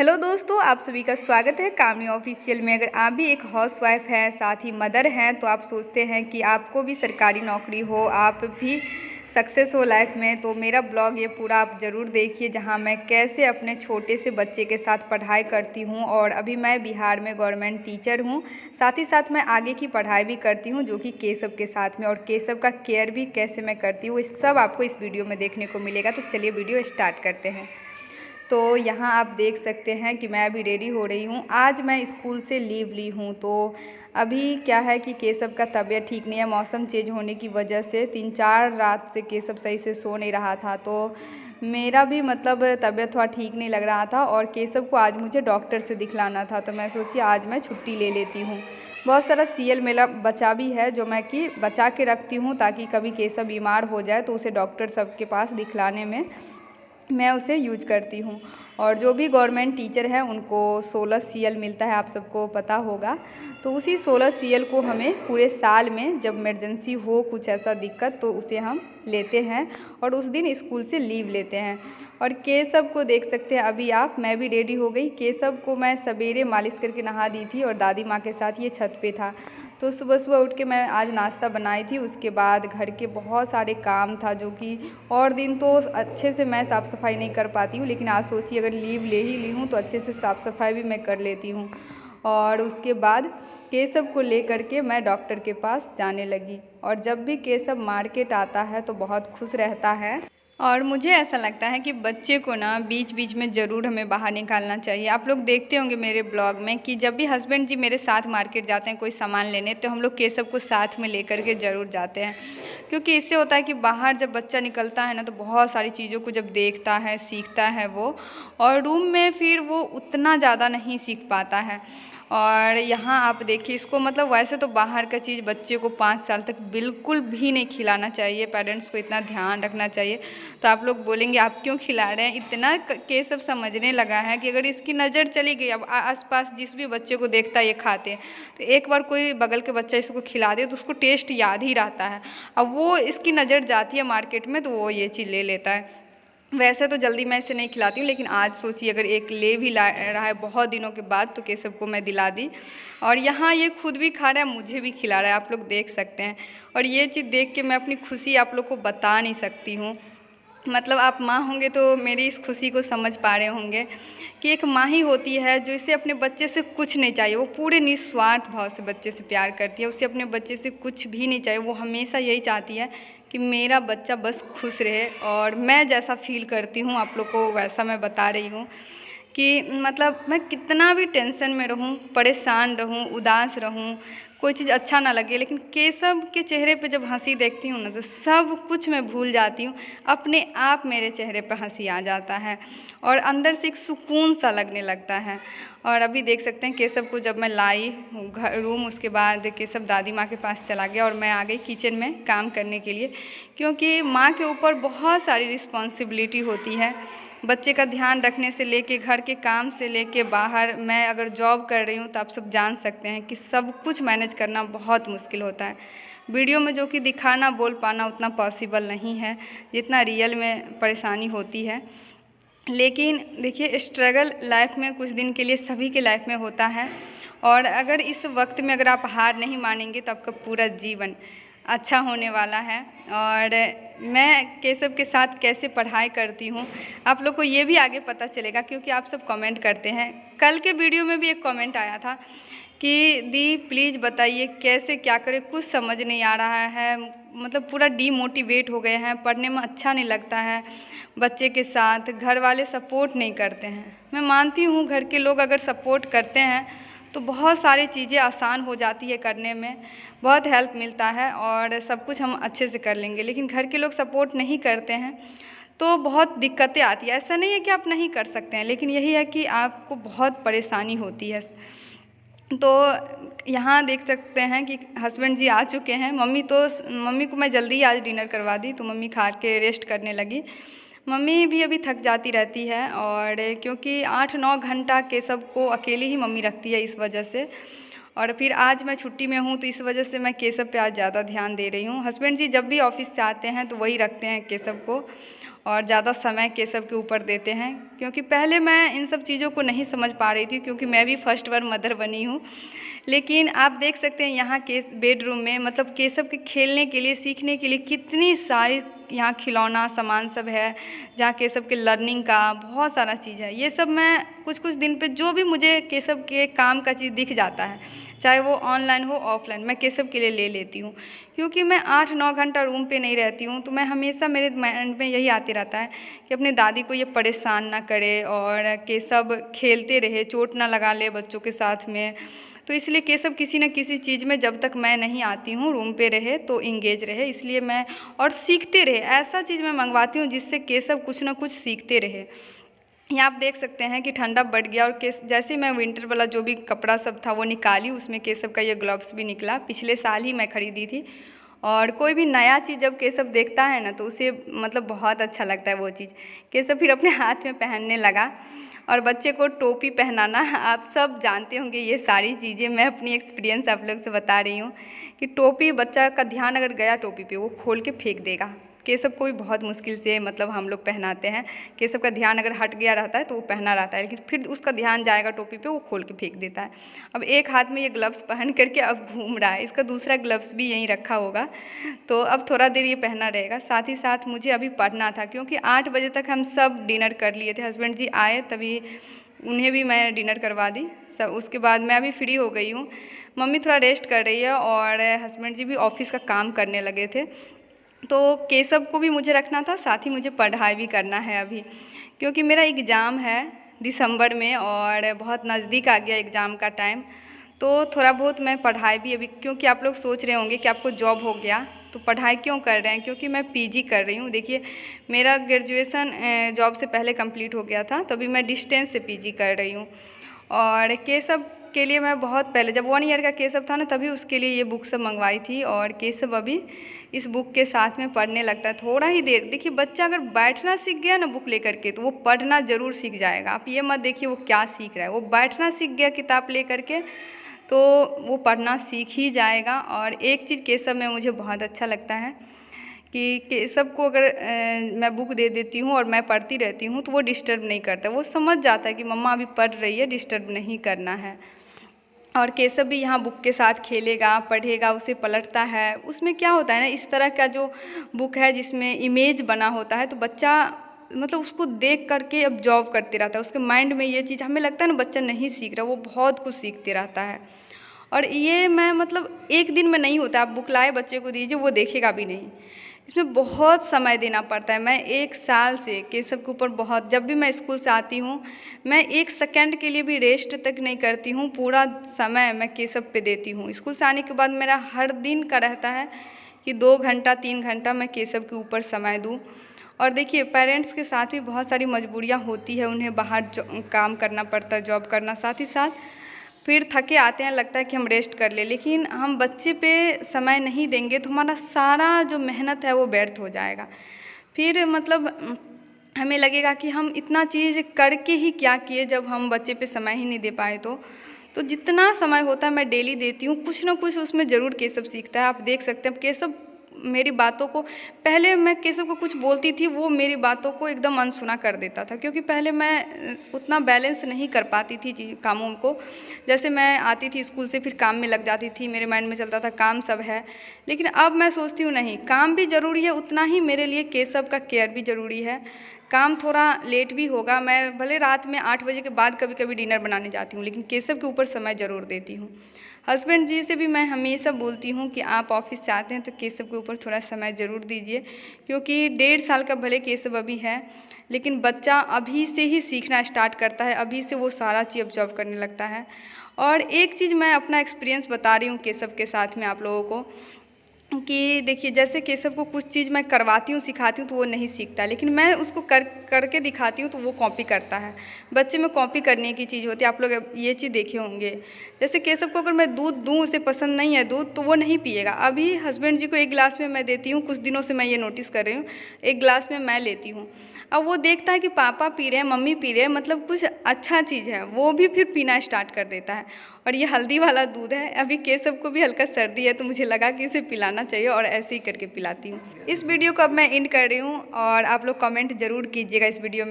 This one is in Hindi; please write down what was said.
हेलो दोस्तों, आप सभी का स्वागत है कामनी ऑफिशियल में। अगर आप भी एक हाउसवाइफ हैं, साथ ही मदर हैं, तो आप सोचते हैं कि आपको भी सरकारी नौकरी हो, आप भी सक्सेस हो लाइफ में, तो मेरा ब्लॉग ये पूरा आप ज़रूर देखिए, जहां मैं कैसे अपने छोटे से बच्चे के साथ पढ़ाई करती हूं। और अभी मैं बिहार में गवर्नमेंट टीचर हूं, साथ ही साथ मैं आगे की पढ़ाई भी करती हूं, जो कि केशव के साथ में, और केशव का केयर भी कैसे मैं करती हूँ, ये सब आपको इस वीडियो में देखने को मिलेगा। तो चलिए वीडियो स्टार्ट करते हैं। तो यहाँ आप देख सकते हैं कि मैं अभी रेडी हो रही हूँ। आज मैं स्कूल से लीव ली हूँ। तो अभी क्या है कि केशव का तबीयत ठीक नहीं है, मौसम चेंज होने की वजह से 3-4 रात से केशव सही से सो नहीं रहा था। तो मेरा भी मतलब तबीयत थोड़ा ठीक नहीं लग रहा था, और केशव को आज मुझे डॉक्टर से दिखलाना था। तो मैं सोची आज मैं छुट्टी ले लेती हूँ। बहुत सारा सीएल मेरा बचा भी है, जो मैं कि बचा के रखती हूँ, ताकि कभी केशव बीमार हो जाए तो उसे डॉक्टर सब के पास दिखलाने में मैं उसे यूज करती हूँ। और जो भी गवर्नमेंट टीचर हैं उनको 16 सीएल मिलता है, आप सबको पता होगा। तो उसी 16 सीएल को हमें पूरे साल में जब इमरजेंसी हो, कुछ ऐसा दिक्कत, तो उसे हम लेते हैं और उस दिन स्कूल से लीव लेते हैं। और केशव को देख सकते हैं अभी आप, मैं भी रेडी हो गई। केशव को मैं सवेरे मालिश करके नहा दी थी, और दादी माँ के साथ ये छत पे था। तो सुबह सुबह उठ के मैं आज नाश्ता बनाई थी। उसके बाद घर के बहुत सारे काम था, जो कि और दिन तो अच्छे से मैं साफ़ सफाई नहीं कर पाती हूँ, लेकिन आज सोची अगर लीव ले ही ली हूँ तो अच्छे से साफ़ सफाई भी मैं कर लेती हूँ। और उसके बाद केशव को लेकर के मैं डॉक्टर के पास जाने लगी। और जब भी केशव मार्केट आता है तो बहुत खुश रहता है। और मुझे ऐसा लगता है कि बच्चे को ना बीच बीच में ज़रूर हमें बाहर निकालना चाहिए। आप लोग देखते होंगे मेरे ब्लॉग में कि जब भी हस्बैंड जी मेरे साथ मार्केट जाते हैं कोई सामान लेने, तो हम लोग केशव को साथ में लेकर के ज़रूर जाते हैं। क्योंकि इससे होता है कि बाहर जब बच्चा निकलता है ना, तो बहुत सारी चीज़ों को जब देखता है, सीखता है वो, और रूम में फिर वो उतना ज़्यादा नहीं सीख पाता है। और यहाँ आप देखिए, इसको मतलब वैसे तो बाहर का चीज़ बच्चे को 5 साल तक बिल्कुल भी नहीं खिलाना चाहिए, पेरेंट्स को इतना ध्यान रखना चाहिए। तो आप लोग बोलेंगे आप क्यों खिला रहे हैं, इतना केशव समझने लगा है कि अगर इसकी नज़र चली गई, अब आसपास जिस भी बच्चे को देखता है ये खाते हैं, तो एक बार कोई बगल के बच्चा इसको खिला दे तो उसको टेस्ट याद ही रहता है। अब वो इसकी नज़र जाती है मार्केट में तो वो ये चीज़ ले लेता है। वैसे तो जल्दी मैं इसे नहीं खिलाती हूँ, लेकिन आज सोची अगर एक ले भी ला रहा है बहुत दिनों के बाद, तो केशव को मैं दिला दी। और यहाँ ये खुद भी खा रहा है, मुझे भी खिला रहा है, आप लोग देख सकते हैं। और ये चीज़ देख के मैं अपनी खुशी आप लोग को बता नहीं सकती हूँ। मतलब आप माँ होंगे तो मेरी इस खुशी को समझ पा रहे होंगे कि एक माँ ही होती है जो इसे अपने बच्चे से कुछ नहीं चाहिए, वो पूरे निस्वार्थ भाव से बच्चे से प्यार करती है। उसे अपने बच्चे से कुछ भी नहीं चाहिए, वो हमेशा यही चाहती है कि मेरा बच्चा बस खुश रहे। और मैं जैसा फील करती हूँ आप लोग को वैसा मैं बता रही हूँ कि मतलब मैं कितना भी टेंशन में रहूँ, परेशान रहूँ, उदास रहूँ, कोई चीज़ अच्छा ना लगे, लेकिन केशव के चेहरे पे जब हंसी देखती हूँ ना, तो सब कुछ मैं भूल जाती हूँ। अपने आप मेरे चेहरे पे हंसी आ जाता है और अंदर से एक सुकून सा लगने लगता है। और अभी देख सकते हैं केशव को जब मैं लाई घर रूम, उसके बाद केशव दादी माँ के पास चला गया और मैं आ गई किचन में काम करने के लिए, क्योंकि माँ के ऊपर बहुत सारी रिस्पॉन्सिबिलिटी होती है। बच्चे का ध्यान रखने से लेके, घर के काम से लेके, बाहर मैं अगर जॉब कर रही हूँ तो आप सब जान सकते हैं कि सब कुछ मैनेज करना बहुत मुश्किल होता है। वीडियो में जो कि दिखाना, बोल पाना उतना पॉसिबल नहीं है जितना रियल में परेशानी होती है। लेकिन देखिए, स्ट्रगल लाइफ में कुछ दिन के लिए सभी के लाइफ में होता है, और अगर इस वक्त में अगर आप हार नहीं मानेंगे तो आपका पूरा जीवन अच्छा होने वाला है। और मैं केशव के साथ कैसे पढ़ाई करती हूँ आप लोग को ये भी आगे पता चलेगा, क्योंकि आप सब कमेंट करते हैं। कल के वीडियो में भी एक कमेंट आया था कि दी प्लीज़ बताइए कैसे क्या करें, कुछ समझ नहीं आ रहा है, मतलब पूरा डीमोटिवेट हो गए हैं, पढ़ने में अच्छा नहीं लगता है, बच्चे के साथ घर वाले सपोर्ट नहीं करते हैं। मैं मानती हूँ घर के लोग अगर सपोर्ट करते हैं तो बहुत सारी चीज़ें आसान हो जाती है करने में, बहुत हेल्प मिलता है और सब कुछ हम अच्छे से कर लेंगे। लेकिन घर के लोग सपोर्ट नहीं करते हैं तो बहुत दिक्कतें आती है। ऐसा नहीं है कि आप नहीं कर सकते हैं, लेकिन यही है कि आपको बहुत परेशानी होती है। तो यहाँ देख सकते हैं कि हस्बैंड जी आ चुके हैं। मम्मी को मैं जल्दी आज डिनर करवा दी, तो मम्मी खा के रेस्ट करने लगी। मम्मी भी अभी थक जाती रहती है, और क्योंकि 8-9 घंटा केशव को अकेली ही मम्मी रखती है इस वजह से। और फिर आज मैं छुट्टी में हूँ तो इस वजह से मैं केशव पे आज ज़्यादा ध्यान दे रही हूँ। हस्बैंड जी जब भी ऑफिस से आते हैं तो वही रखते हैं केशव को। और ज़्यादा समय केशव के ऊपर देते हैं, क्योंकि पहले मैं इन सब चीज़ों को नहीं समझ पा रही थी, क्योंकि मैं भी फर्स्ट बार मदर बनी हूँ। लेकिन आप देख सकते हैं यहाँ के बेडरूम में मतलब केशव के खेलने के लिए, सीखने के लिए कितनी सारी यहाँ खिलौना सामान सब है, जहाँ केशव के लर्निंग का बहुत सारा चीज़ है। ये सब मैं कुछ कुछ दिन पे जो भी मुझे केशव के काम का चीज़ दिख जाता है, चाहे वो ऑनलाइन हो ऑफलाइन, मैं केशव के लिए ले लेती हूँ। क्योंकि मैं 8-9 घंटा रूम पे नहीं रहती हूँ, तो मैं हमेशा मेरे माइंड में यही आते रहता है कि अपने दादी को ये परेशान ना करे और केशव खेलते रहे, चोट ना लगा ले बच्चों के साथ में। तो इसलिए केशव किसी न किसी चीज़ में जब तक मैं नहीं आती हूँ रूम पे रहे तो इंगेज रहे, इसलिए मैं और सीखते रहे, ऐसा चीज़ मैं मंगवाती हूँ जिससे केशव कुछ ना कुछ सीखते रहे। यहाँ आप देख सकते हैं कि ठंडा बढ़ गया और जैसे मैं विंटर वाला जो भी कपड़ा सब था वो निकाली, उसमें केशव का ये ग्लव्स भी निकला। पिछले साल ही मैं खरीदी थी। और कोई भी नया चीज़ जब केशव देखता है ना तो उसे मतलब बहुत अच्छा लगता है वो चीज़। केशव फिर अपने हाथ में पहनने लगा। और बच्चे को टोपी पहनाना, आप सब जानते होंगे ये सारी चीज़ें, मैं अपनी एक्सपीरियंस आप लोग से बता रही हूँ कि टोपी, बच्चा का ध्यान अगर गया टोपी पे वो खोल के फेंक देगा। केशव को भी बहुत मुश्किल से मतलब हम लोग पहनाते हैं। केशव का ध्यान अगर हट गया रहता है तो वो पहना रहता है, लेकिन फिर उसका ध्यान जाएगा टोपी पे, वो खोल के फेंक देता है। अब एक हाथ में ये ग्लव्स पहन करके अब घूम रहा है, इसका दूसरा ग्लव्स भी यहीं रखा होगा, तो अब थोड़ा देर ये पहना रहेगा। साथ ही साथ मुझे अभी पढ़ना था, क्योंकि 8 बजे तक हम सब डिनर कर लिए थे। हस्बैंड जी आए तभी उन्हें भी मैं डिनर करवा दी सब। उसके बाद मैं अभी फ्री हो गई हूँ। मम्मी थोड़ा रेस्ट कर रही है और हस्बैंड जी भी ऑफिस का काम करने लगे थे। तो केशव को भी मुझे रखना था, साथ ही मुझे पढ़ाई भी करना है अभी, क्योंकि मेरा एग्ज़ाम है दिसंबर में और बहुत नज़दीक आ गया एग्ज़ाम का टाइम। तो थोड़ा बहुत मैं पढ़ाई भी अभी, क्योंकि आप लोग सोच रहे होंगे कि आपको जॉब हो गया तो पढ़ाई क्यों कर रहे हैं, क्योंकि मैं पीजी कर रही हूँ। देखिए मेरा ग्रेजुएशन जॉब से पहले कंप्लीट हो गया था, तो अभी मैं डिस्टेंस से पीजी कर रही हूँ। और केशव के लिए मैं बहुत पहले, जब 1 ईयर का केशव था ना, तभी उसके लिए ये बुक सब मंगवाई थी। और केशव अभी इस बुक के साथ में पढ़ने लगता है थोड़ा ही देर। देखिए बच्चा अगर बैठना सीख गया ना बुक लेकर के, तो वो पढ़ना ज़रूर सीख जाएगा। आप ये मत देखिए वो क्या सीख रहा है, वो बैठना सीख गया किताब ले करके तो वो पढ़ना सीख ही जाएगा। और एक चीज़ केशव में मुझे बहुत अच्छा लगता है कि केशव को अगर मैं बुक दे देती हूँ और मैं पढ़ती रहती हूँ तो वो डिस्टर्ब नहीं करता, वो समझ जाता है कि मम्मा अभी पढ़ रही है, डिस्टर्ब नहीं करना है। और केशव भी यहाँ बुक के साथ खेलेगा, पढ़ेगा, उसे पलटता है। उसमें क्या होता है ना, इस तरह का जो बुक है जिसमें इमेज बना होता है, तो बच्चा मतलब उसको देख करके ऑब्जर्व करते रहता है। उसके माइंड में ये चीज़, हमें लगता है ना बच्चा नहीं सीख रहा, वो बहुत कुछ सीखते रहता है। और ये मैं मतलब एक दिन में नहीं होता, आप बुक लाए बच्चे को दीजिए वो देखेगा भी नहीं, इसमें बहुत समय देना पड़ता है। मैं 1 साल से केशव के ऊपर बहुत, जब भी मैं स्कूल से आती हूँ मैं 1 सेकंड के लिए भी रेस्ट तक नहीं करती हूँ, पूरा समय मैं केशव पे देती हूँ। स्कूल से आने के बाद मेरा हर दिन का रहता है कि 2 घंटा 3 घंटा मैं केशव के ऊपर समय दूँ। और देखिए पेरेंट्स के साथ भी बहुत सारी मजबूरियाँ होती है, उन्हें बाहर काम करना पड़ता है, जॉब करना, साथ ही साथ फिर थके आते हैं, लगता है कि हम रेस्ट कर ले, लेकिन हम बच्चे पे समय नहीं देंगे तो हमारा सारा जो मेहनत है वो व्यर्थ हो जाएगा। फिर मतलब हमें लगेगा कि हम इतना चीज़ करके ही क्या किए जब हम बच्चे पे समय ही नहीं दे पाए। तो जितना समय होता है मैं डेली देती हूँ, कुछ ना कुछ उसमें ज़रूर केशव सीखता है। आप देख सकते हैं केशव मेरी बातों को, पहले मैं केशव को कुछ बोलती थी वो मेरी बातों को एकदम अनसुना कर देता था, क्योंकि पहले मैं उतना बैलेंस नहीं कर पाती थी कामों को। जैसे मैं आती थी स्कूल से फिर काम में लग जाती थी, मेरे माइंड में चलता था काम सब है, लेकिन अब मैं सोचती हूँ नहीं, काम भी ज़रूरी है, उतना ही मेरे लिए केशव का केयर भी ज़रूरी है। काम थोड़ा लेट भी होगा, मैं भले रात में 8 बजे के बाद कभी कभी डिनर बनाने जाती हूँ, लेकिन केशव के ऊपर समय ज़रूर देती हूँ। हस्बैंड जी से भी मैं हमेशा बोलती हूँ कि आप ऑफिस से आते हैं तो केशव के ऊपर थोड़ा समय ज़रूर दीजिए, क्योंकि 1.5 साल का भले केशव अभी है, लेकिन बच्चा अभी से ही सीखना स्टार्ट करता है, अभी से वो सारा चीज़ ऑब्जर्व करने लगता है। और एक चीज़ मैं अपना एक्सपीरियंस बता रही हूँ केशव के साथ में आप लोगों को, कि देखिए जैसे केशव को कुछ चीज़ मैं करवाती हूँ, सिखाती हूँ तो वो नहीं सीखता, लेकिन मैं उसको करके दिखाती हूँ तो वो कॉपी करता है। बच्चे में कॉपी करने की चीज़ होती है, आप लोग ये चीज़ देखे होंगे। जैसे केशव को अगर मैं दूध दूँ, उसे पसंद नहीं है दूध, तो वो नहीं पिएगा। अभी हस्बैंड जी को 1 गिलास में मैं देती हूँ, कुछ दिनों से मैं ये नोटिस कर रही हूँ, 1 गिलास में मैं लेती हूँ। अब वो देखता है कि पापा पी रहे हैं, मम्मी पी रहे हैं, मतलब कुछ अच्छा चीज़ है, वो भी फिर पीना स्टार्ट कर देता है। और ये हल्दी वाला दूध है। अभी केशव को भी हल्का सर्दी है तो मुझे लगा कि इसे पिलाना चाहिए और ऐसे ही करके पिलाती हूँ। इस वीडियो को अब मैं एंड कर रही हूँ और आप लोग कमेंट ज़रूर कीजिएगा इस वीडियो में।